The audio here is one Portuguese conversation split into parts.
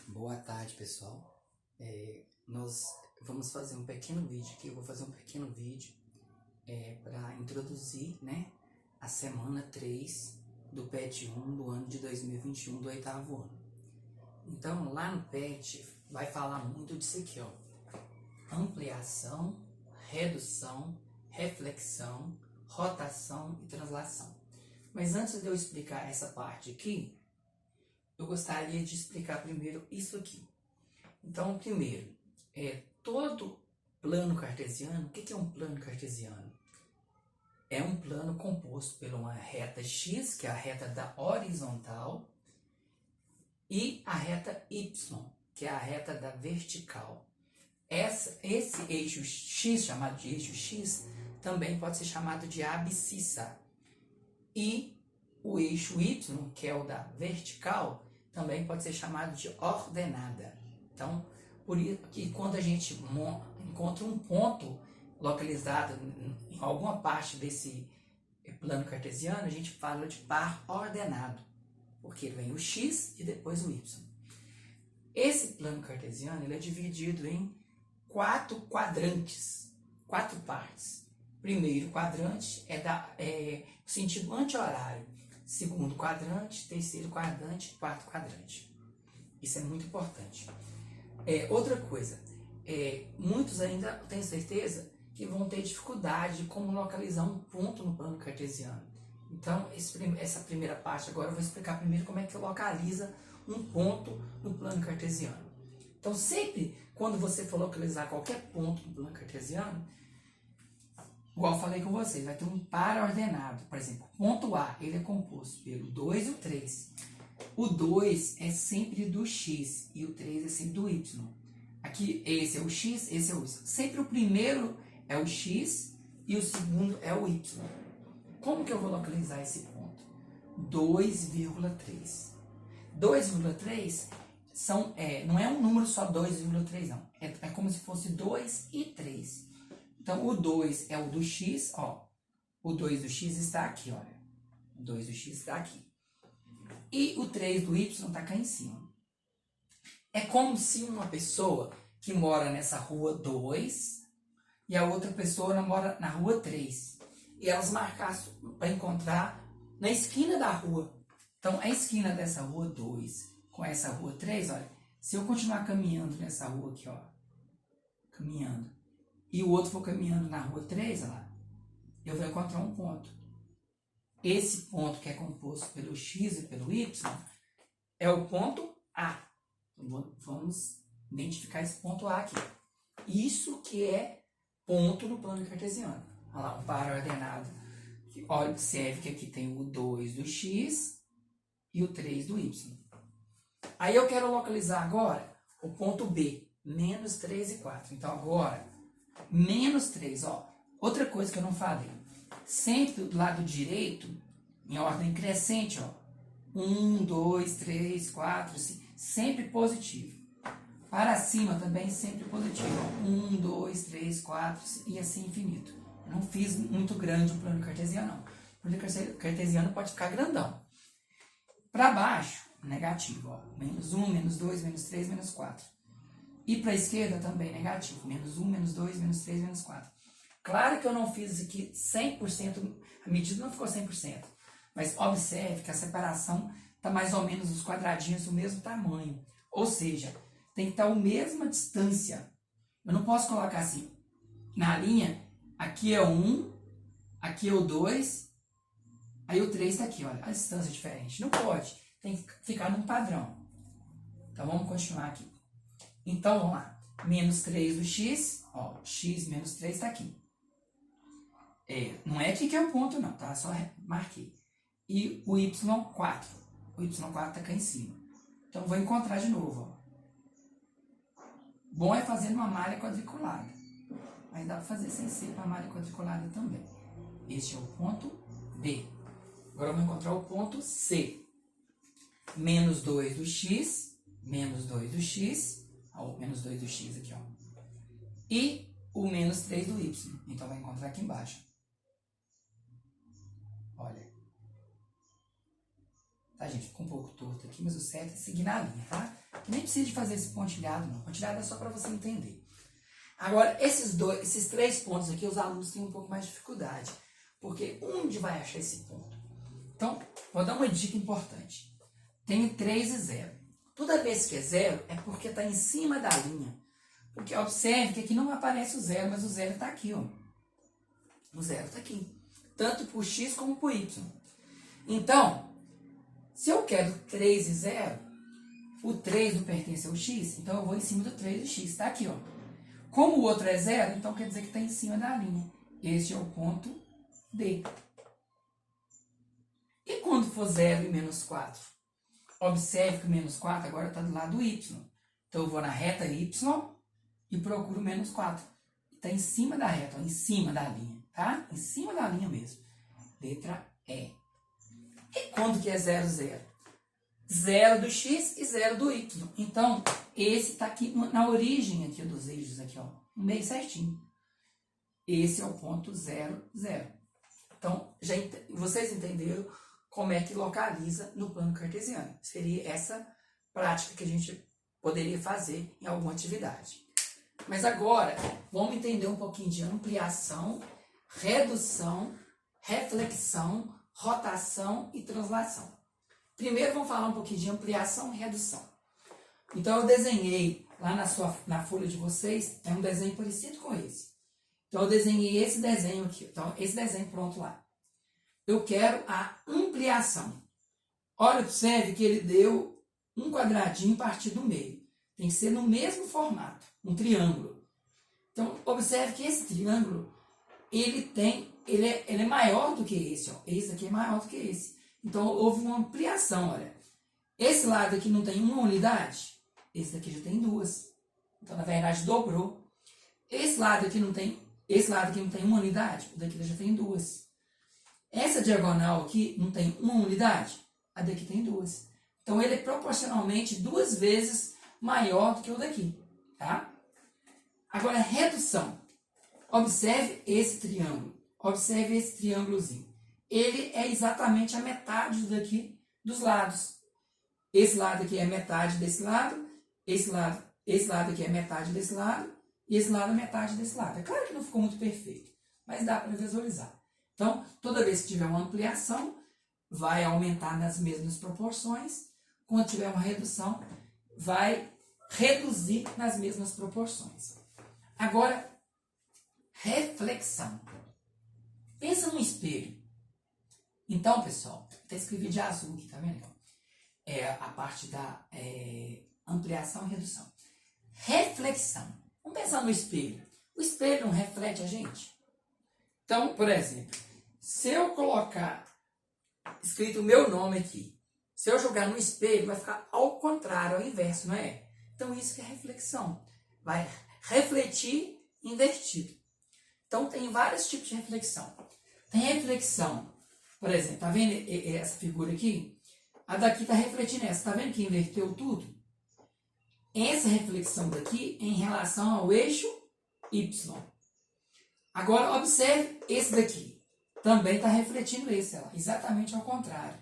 Boa tarde, pessoal. Nós vamos fazer um pequeno vídeo aqui. Eu vou fazer um pequeno vídeo para introduzir, né, a semana 3 do PET 1 do ano de 2021, do 8º ano. Então, lá no PET vai falar muito disso aqui, ó. Ampliação, redução, reflexão, rotação e translação. Mas antes de eu explicar essa parte aqui, eu gostaria de explicar primeiro isso aqui. Então, primeiro, todo plano cartesiano. O que é um plano cartesiano? É um plano composto por uma reta x, que é a reta da horizontal, e a reta y, que é a reta da vertical. Esse eixo x, chamado de eixo x, também pode ser chamado de abscissa. E o eixo y, que é o da vertical, também pode ser chamado de ordenada. Então, por isso que quando a gente encontra um ponto localizado em alguma parte desse plano cartesiano, a gente fala de par ordenado, porque vem o x e depois o y. Esse plano cartesiano ele é dividido em 4 quadrantes, 4 partes. Primeiro quadrante é o sentido anti-horário. Segundo quadrante, terceiro quadrante, quarto quadrante. Isso é muito importante. Outra coisa, muitos ainda têm certeza que vão ter dificuldade de como localizar um ponto no plano cartesiano. Então, essa primeira parte agora eu vou explicar primeiro como é que localiza um ponto no plano cartesiano. Então, sempre quando você for localizar qualquer ponto no plano cartesiano, igual eu falei com vocês, vai ter um par ordenado. Por exemplo, ponto A, ele é composto pelo 2 e o 3. O 2 é sempre do x e o 3 é sempre do y. Aqui, esse é o x, esse é o y. Sempre o primeiro é o x e o segundo é o y. Como que eu vou localizar esse ponto? 2,3. 2,3 não é um número só 2,3, não. É como se fosse 2 e 3. Então, o 2 é o do x, ó. O 2 do x está aqui, olha. O 2 do x está aqui. E o 3 do y está cá em cima. É como se uma pessoa que mora nessa rua 2 e a outra pessoa mora na rua 3. E elas marcassem para encontrar na esquina da rua. Então, a esquina dessa rua 2 com essa rua 3, olha. Se eu continuar caminhando nessa rua aqui, ó. Caminhando. E o outro for caminhando na rua 3, olha lá, eu vou encontrar um ponto. Esse ponto que é composto pelo x e pelo y é o ponto A. Então, vamos identificar esse ponto A aqui. Isso que é ponto no plano cartesiano. Olha lá, um par ordenado. Observe que aqui tem o 2 do x e o 3 do y. Aí eu quero localizar agora o ponto B, menos 3 e 4. Então agora, menos 3, ó. Outra coisa que eu não falei. Sempre do lado direito, em ordem crescente, ó. 1, 2, 3, 4, 5. Sempre positivo. Para cima também sempre positivo. Ó. 1, 2, 3, 4 e assim infinito. Eu não fiz muito grande o plano cartesiano, não. O plano cartesiano pode ficar grandão. Para baixo, negativo, ó. Menos 1, menos 2, menos 3, menos 4. E para a esquerda também negativo. Menos 1, menos 2, menos 3, menos 4. Claro que eu não fiz isso aqui 100%, a medida não ficou 100%. Mas observe que a separação está mais ou menos os quadradinhos do mesmo tamanho. Ou seja, tem que estar a mesma distância. Eu não posso colocar assim, na linha, aqui é o 1, aqui é o 2, aí o 3 está aqui, olha, a distância é diferente. Não pode, tem que ficar num padrão. Então vamos continuar aqui. Então vamos lá, menos 3 do x, ó, x menos 3 está aqui. Não é aqui que é o ponto não, tá? Só marquei. E o y4. O y4 está cá em cima. Então, vou encontrar de novo. Ó. Bom é fazer uma malha quadriculada. Mas dá para fazer sem ser uma malha quadriculada também. Este é o ponto B. Agora, eu vou encontrar o ponto C. Menos 2 do x. Menos 2 do x. Ó, o menos 2 do x aqui, ó. E o menos 3 do y. Então, vai encontrar aqui embaixo. Olha. Tá, gente? Ficou um pouco torto aqui, mas o certo é seguir na linha, tá? Nem precisa de fazer esse pontilhado, não. Pontilhado é só para você entender. Agora, esses 3 pontos aqui, os alunos têm um pouco mais de dificuldade. Porque onde vai achar esse ponto? Então, vou dar uma dica importante. Tenho 3 e 0. Toda vez que é 0, é porque está em cima da linha. Porque observe que aqui não aparece o 0, mas o 0 está aqui, ó. O 0 está aqui. Tanto para o x como para o y. Então, se eu quero 3 e 0, o 3 não pertence ao x, então eu vou em cima do 3 e o x. Está aqui, ó. Como o outro é 0, então quer dizer que está em cima da linha. Este é o ponto D. E quando for 0 e menos 4? Observe que o menos 4 agora está do lado do y. Então eu vou na reta y e procuro o menos 4. Está em cima da reta, ó, em cima da linha, tá? Em cima da linha mesmo. Letra E. E quando que é 0, 0? 0 do x e 0 do y. Então, esse está aqui na origem aqui dos eixos, aqui, ó, no meio certinho. Esse é o ponto 0, 0. Então, vocês entenderam como é que localiza no plano cartesiano. Seria essa prática que a gente poderia fazer em alguma atividade. Mas agora, vamos entender um pouquinho de ampliação, redução, reflexão, rotação e translação. Primeiro, vamos falar um pouquinho de ampliação e redução. Então, eu desenhei lá na folha de vocês, é um desenho parecido com esse. Então, eu desenhei esse desenho aqui. Então, esse desenho pronto lá. Eu quero a ampliação. Olha, observe que ele deu um quadradinho partido do meio. Tem que ser no mesmo formato, um triângulo. Então, observe que esse triângulo, ele é maior do que esse. Ó. Esse aqui é maior do que esse. Então, houve uma ampliação, olha. Esse lado aqui não tem uma unidade, esse daqui já tem 2. Então, na verdade, dobrou. Esse lado aqui não tem uma unidade, o daqui já tem 2. Essa diagonal aqui não tem uma unidade, a daqui tem 2. Então, ele é proporcionalmente 2 vezes maior do que o daqui, tá? Agora, redução. Observe esse triângulo. Observe esse triângulozinho. Ele é exatamente a metade daqui dos lados. Esse lado aqui é metade desse lado, esse lado aqui é metade desse lado, e esse lado é metade desse lado. É claro que não ficou muito perfeito, mas dá para visualizar. Então, toda vez que tiver uma ampliação, vai aumentar nas mesmas proporções. Quando tiver uma redução, vai reduzir nas mesmas proporções. Agora, reflexão. Pensa num espelho. Então, pessoal, até escrevi de azul aqui, tá vendo? É a parte da ampliação e redução. Reflexão. Vamos pensar no espelho. O espelho não reflete a gente? Então, por exemplo, se eu colocar escrito o meu nome aqui, se eu jogar no espelho, vai ficar ao contrário, ao inverso, não é? Então, isso que é reflexão. Vai refletir invertido. Então, tem vários tipos de reflexão. Tem reflexão, por exemplo, tá vendo essa figura aqui? A daqui está refletindo essa. Tá vendo que inverteu tudo? Essa reflexão daqui é em relação ao eixo Y. Agora, observe esse daqui. Também está refletindo esse, ó, exatamente ao contrário.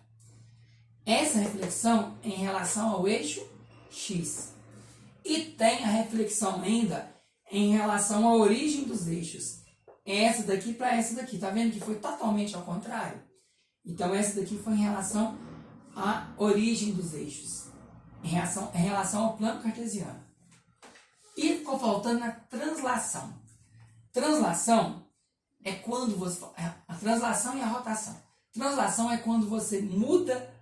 Essa reflexão é em relação ao eixo X. E tem a reflexão ainda em relação à origem dos eixos. Essa daqui para essa daqui. Tá vendo que foi totalmente ao contrário? Então, essa daqui foi em relação à origem dos eixos. Em relação ao plano cartesiano. E ficou faltando a translação. Translação é quando você... A translação e a rotação. Translação é quando você muda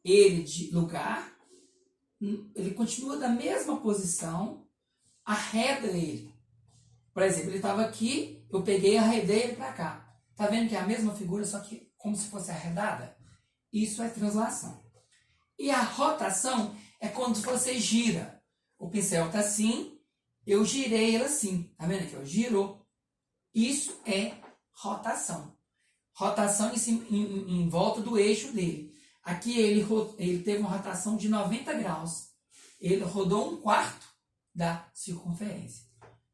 ele de lugar, ele continua da mesma posição, arreda ele. Por exemplo, ele estava aqui, eu peguei e arredei ele para cá. Tá vendo que é a mesma figura, só que como se fosse arredada? Isso é translação. E a rotação é quando você gira. O pincel está assim, eu girei ele assim. Tá vendo aqui? Ó, girou. Isso é rotação. Rotação em volta do eixo dele. Aqui ele teve uma rotação de 90 graus. Ele rodou 1/4 da circunferência.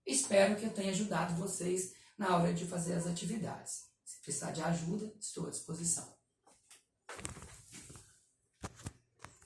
Espero que eu tenha ajudado vocês na hora de fazer as atividades. Se precisar de ajuda, estou à disposição.